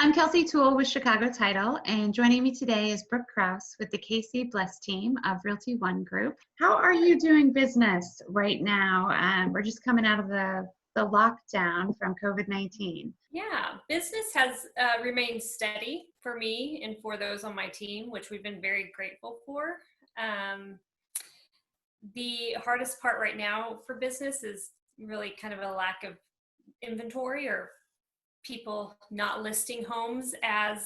I'm Kelsie Toole with Chicago Title, and joining me today is Brooke Krause with the KC Bless team of Realty One Group. How are you doing business right now? We're just coming out of the lockdown from COVID-19. Yeah, business has remained steady for me and for those on my team, which we've been very grateful for. The hardest part right now for business is really kind of a lack of inventory or people not listing homes as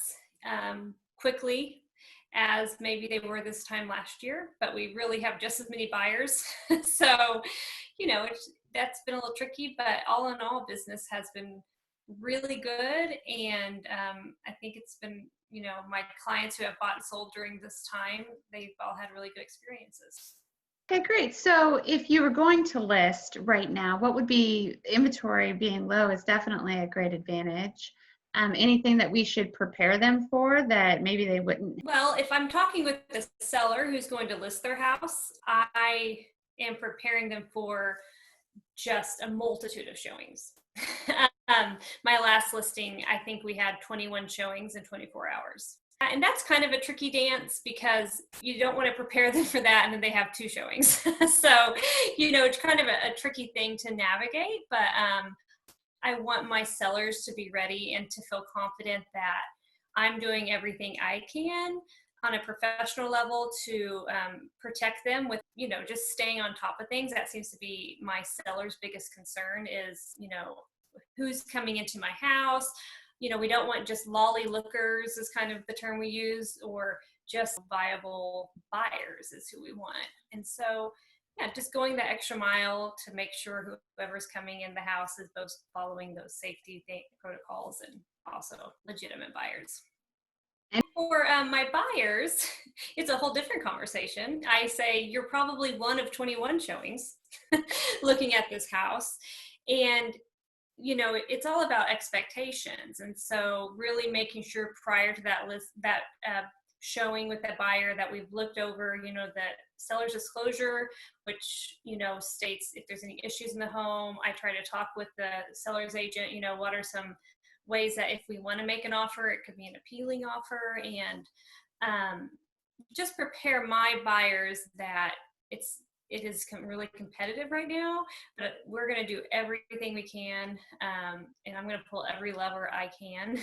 quickly as maybe they were this time last year, but we really have just as many buyers. So, that's been a little tricky, but all in all, business has been really good. And I think it's been, my clients who have bought and sold during this time, they've all had really good experiences. Okay, great. So if you were going to list right now, what would be inventory being low is definitely a great advantage. Anything that we should prepare them for that maybe they wouldn't? Well, if I'm talking with the seller who's going to list their house, I am preparing them for just a multitude of showings. My last listing, I think we had 21 showings in 24 hours. And that's kind of a tricky dance because you don't want to prepare them for that and then they have 2 showings. So, it's kind of a tricky thing to navigate, but I want my sellers to be ready and to feel confident that I'm doing everything I can on a professional level to protect them with, just staying on top of things. That seems to be my seller's biggest concern is, who's coming into my house. We don't want just lolly lookers is kind of the term we use, or just viable buyers is who we want. And so, yeah, just going the extra mile to make sure whoever's coming in the house is both following those safety protocols and also legitimate buyers. And for my buyers, it's a whole different conversation. I say, you're probably one of 21 showings looking at this house. And it's all about expectations. And so really making sure prior to that showing with that buyer that we've looked over, that seller's disclosure, which, states if there's any issues in the home. I try to talk with the seller's agent, what are some ways that if we want to make an offer, it could be an appealing offer, and just prepare my buyers that it is really competitive right now, but we're going to do everything we can, and I'm going to pull every lever I can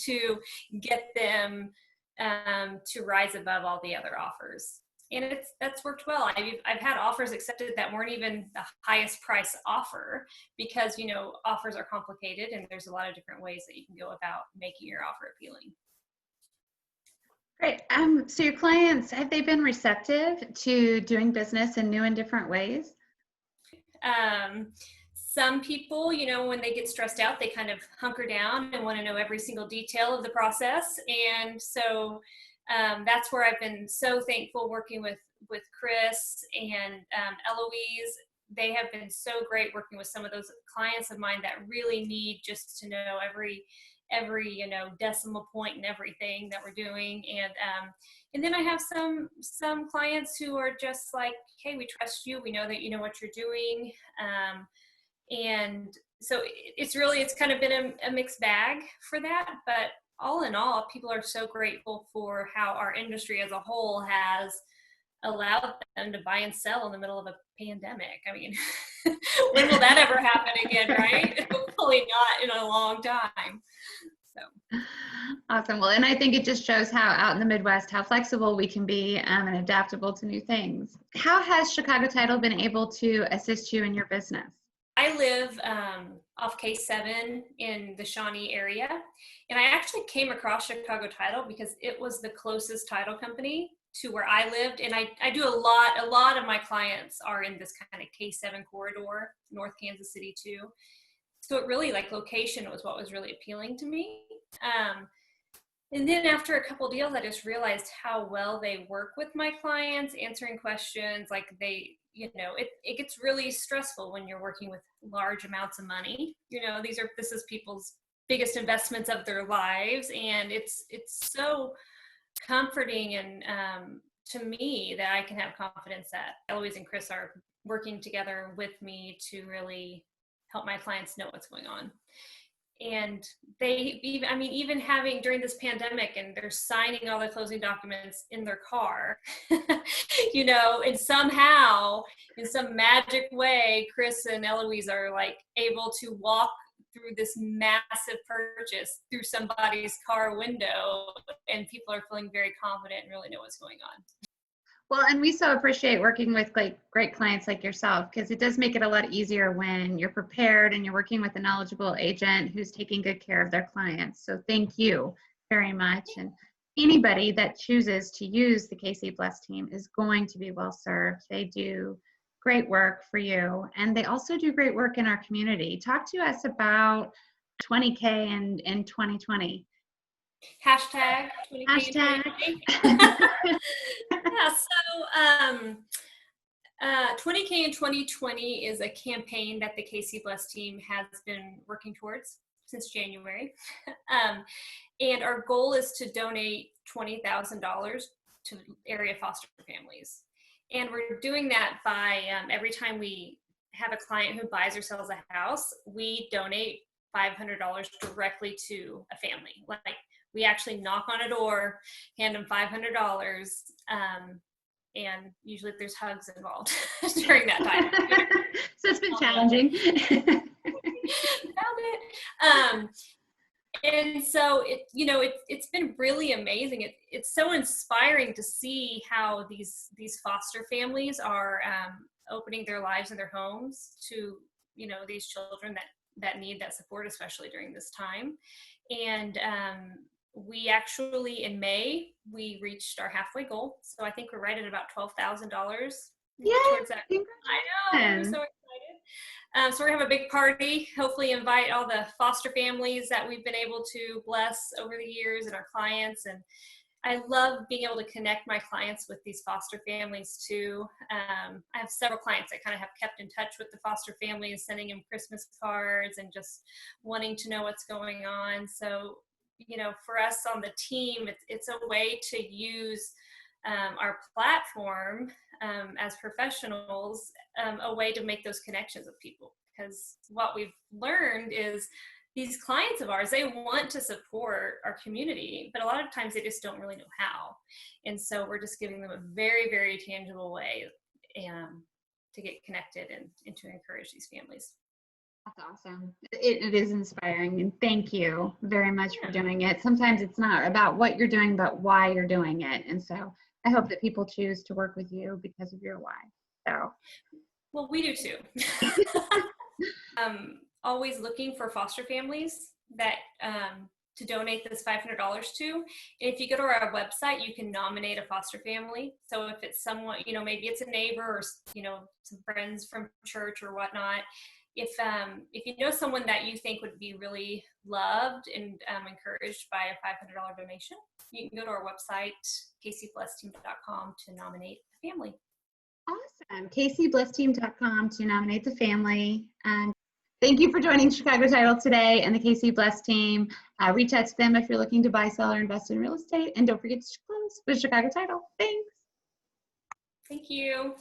to get them to rise above all the other offers. And that's worked well. I've had offers accepted that weren't even the highest price offer because, offers are complicated and there's a lot of different ways that you can go about making your offer appealing. Great. So your clients, have they been receptive to doing business in new and different ways? Some people, when they get stressed out, they kind of hunker down and want to know every single detail of the process. And so that's where I've been so thankful working with Chris and Eloise. They have been so great working with some of those clients of mine that really need just to know every decimal point and everything that we're doing. And then I have some clients who are just like, hey, we trust you, we know that you know what you're doing. And so it's kind of been a mixed bag for that, but all in all, people are so grateful for how our industry as a whole has allowed them to buy and sell in the middle of a pandemic. I mean, when will that ever happen again, right? Hopefully not in a long time. So Awesome. Well, and I think it just shows how out in the Midwest, how flexible we can be and adaptable to new things. How has Chicago Title been able to assist you in your business? I live off K7 in the Shawnee area, and I actually came across Chicago Title because it was the closest title company to where I lived. And I do a lot of my clients are in this kind of K7 corridor, North Kansas City too. So it really, location was what was really appealing to me. And then after a couple deals, I just realized how well they work with my clients, answering questions. It gets really stressful when you're working with large amounts of money. This is people's biggest investments of their lives. And it's so comforting and to me that I can have confidence that Eloise and Chris are working together with me to really help my clients know what's going on. And they even, I mean, even having during this pandemic, and they're signing all the closing documents in their car, you know, and somehow in some magic way, Chris and Eloise are like able to walk through this massive purchase through somebody's car window, and people are feeling very confident and really know what's going on. Well, and we so appreciate working with like great clients like yourself, because it does make it a lot easier when you're prepared and you're working with a knowledgeable agent who's taking good care of their clients. So thank you very much. And anybody that chooses to use the KC Bless team is going to be well served. They do great work for you, and they also do great work in our community. Talk to us about 20K in 2020. Hashtag 20K Hashtag. 2020. Yeah, so 20K in 2020 is a campaign that the KC Bless team has been working towards since January. And our goal is to donate $20,000 to area foster families. And we're doing that by every time we have a client who buys or sells a house, we donate $500 directly to a family. Like, we actually knock on a door, hand them $500, and usually there's hugs involved during that time. So it's been challenging. Found it. And so it's been really amazing. It's so inspiring to see how these foster families are opening their lives and their homes to these children that need that support, especially during this time. And we actually, in May, we reached our halfway goal. So I think we're right at about $12,000 towards that. I know, we're so excited. So we're gonna have a big party, hopefully invite all the foster families that we've been able to bless over the years and our clients. And I love being able to connect my clients with these foster families too. I have several clients that kind of have kept in touch with the foster families, sending them Christmas cards and just wanting to know what's going on. So, for us on the team, it's a way to use our platform as professionals, a way to make those connections with people. Because what we've learned is these clients of ours, they want to support our community, but a lot of times they just don't really know how. And so we're just giving them a very, very tangible way to get connected and to encourage these families. That's awesome. It is inspiring, and thank you very much for doing it. Sometimes it's not about what you're doing, but why you're doing it. And so I hope that people choose to work with you because of your why. So, well, we do too. Always looking for foster families that to donate this $500 to. And if you go to our website, you can nominate a foster family. So if it's someone, maybe it's a neighbor or some friends from church or whatnot. If you know someone that you think would be really loved and encouraged by a $500 donation, you can go to our website, kcblessteam.com, to nominate a family. Awesome. kcblessteam.com to nominate the family. Thank you for joining Chicago Title today and the KC Bless team. Reach out to them if you're looking to buy, sell, or invest in real estate. And don't forget to close with Chicago Title. Thanks. Thank you.